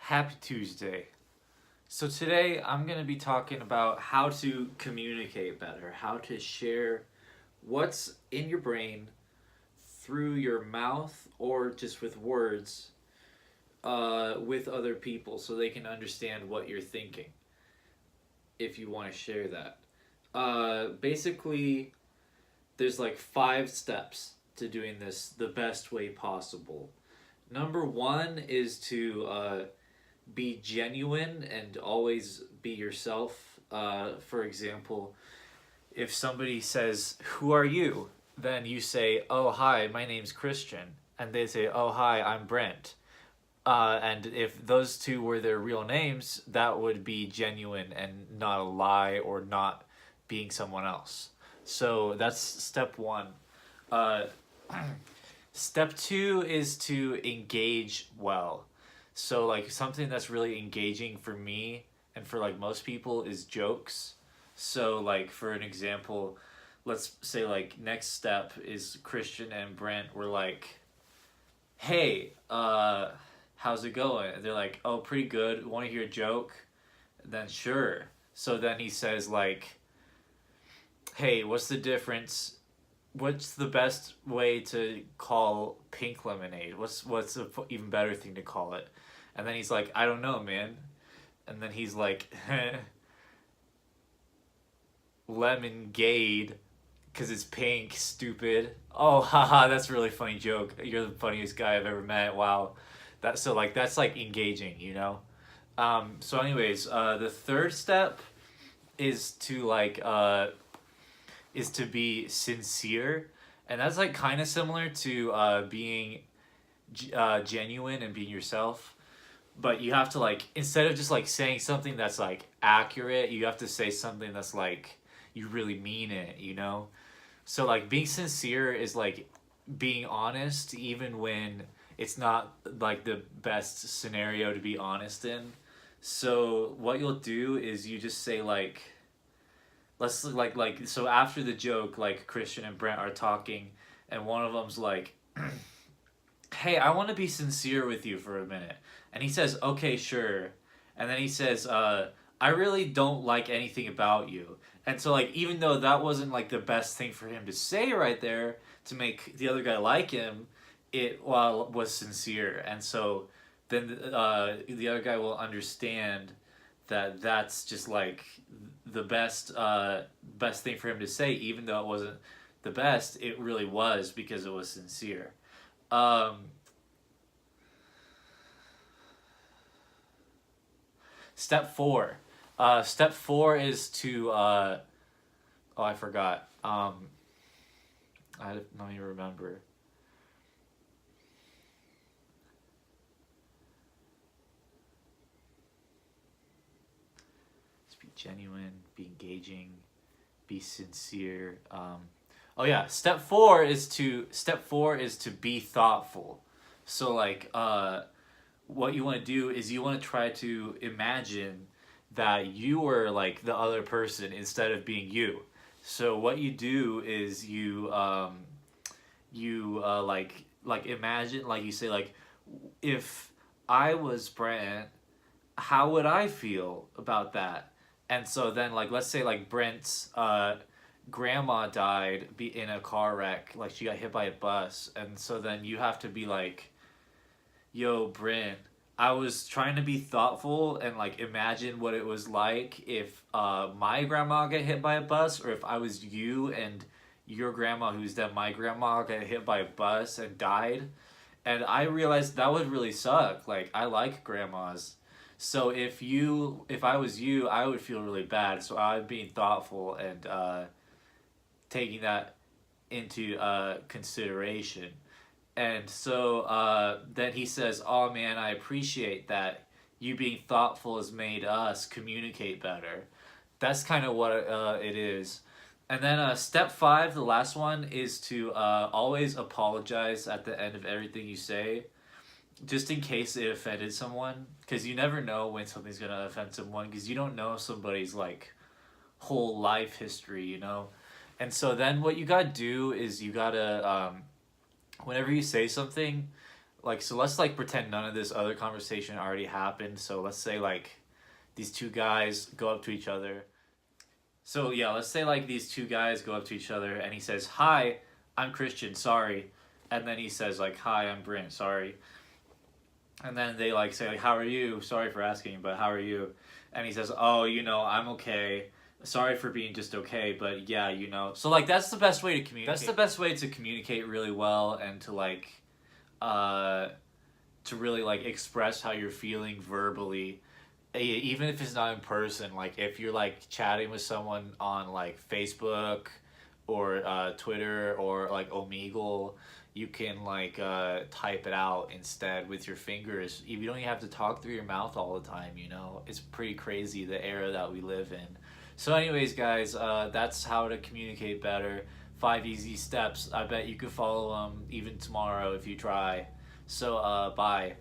Happy Tuesday. So today I'm going to be talking about how to communicate better, how to share what's in your brain through your mouth or just with words with other people so they can understand what you're thinking if you want to share that. Basically, there's like 5 steps to doing this the best way possible. Number one is to be genuine and always be yourself. For example, if somebody says, "Who are you?" then you say, "Oh, hi, my name's Christian." And they say, "Oh, hi, I'm Brent." And if those two were their real names, that would be genuine and not a lie or not being someone else. So that's step one. Uh, Step two is to engage well. So like something that's really engaging for me and for like most people is jokes. So like for an example, let's say like next step is Christian and Brent were like, "Hey, how's it going?" And they're like, "Oh, pretty good. Want to hear a joke?" And then sure. So then he says like, "Hey, what's the difference? What's the best way to call pink lemonade? What's the even better thing to call it?" And then he's like, "I don't know, man." And then he's like, "Lemon gade, because it's pink, stupid." Oh, haha, that's a really funny joke. You're the funniest guy I've ever met. Wow. That's like engaging, you know? So anyways, the third step is to is to be sincere, and that's like kind of similar to being genuine and being yourself. But you have to like instead of just like saying something that's like accurate, you have to say something that's like you really mean it, you know? So like being sincere is like being honest even when it's not like the best scenario to be honest in. So what you'll do is you just say like let's like so after the joke like Christian and Brent are talking and one of them's like, "Hey, I want to be sincere with you for a minute." And he says, "Okay, sure." And then he says, "I really don't like anything about you." And so, like, even though that wasn't like the best thing for him to say right there to make the other guy like him, it was sincere. And so then the other guy will understand that that's just like the best thing for him to say, even though it wasn't the best. It really was because it was sincere. Um, Step four. Step four is to oh, I forgot. I don't even remember. Just be genuine, be engaging, be sincere. Oh yeah, step four is to be thoughtful. So like what you want to do is you want to try to imagine that you were like the other person instead of being you. So what you do is you like imagine like you say like if I was Brent, how would I feel about that? And so then like let's say like Brent's grandma died in a car wreck, like she got hit by a bus, and so then you have to be like, "Yo, Brent, I was trying to be thoughtful and like imagine what it was like if my grandma got hit by a bus, or if I was you and your grandma, who's then my grandma, got hit by a bus and died." And I realized that would really suck. Like I like grandmas. So if I was you, I would feel really bad. So I'm being thoughtful and taking that into consideration. And so then he says, "Oh man, I appreciate that. You being thoughtful has made us communicate better." That's kind of what it is. And then step five, the last one, is to always apologize at the end of everything you say, just in case it offended someone. Because you never know when something's going to offend someone, because you don't know somebody's like whole life history, you know? And so then what you got to do is you got to, whenever you say something, like, so let's like pretend none of this other conversation already happened. So let's say like these two guys go up to each other. So yeah, let's say like these two guys go up to each other and he says, "Hi, I'm Christian, sorry." And then he says like, "Hi, I'm Brent, sorry." And then they like say like, "How are you? Sorry for asking, but how are you?" And he says, "Oh, I'm okay. Sorry for being just okay, but yeah, So like that's the best way to communicate. That's the best way to communicate really well and to like uh to really like express how you're feeling verbally, even if it's not in person. Like if you're like chatting with someone on like Facebook or Twitter or like Omegle, you can like type it out instead with your fingers. You don't even have to talk through your mouth all the time. It's pretty crazy the era that we live in. So anyways, guys, that's how to communicate better. 5 easy steps. I bet you could follow them even tomorrow if you try. So bye.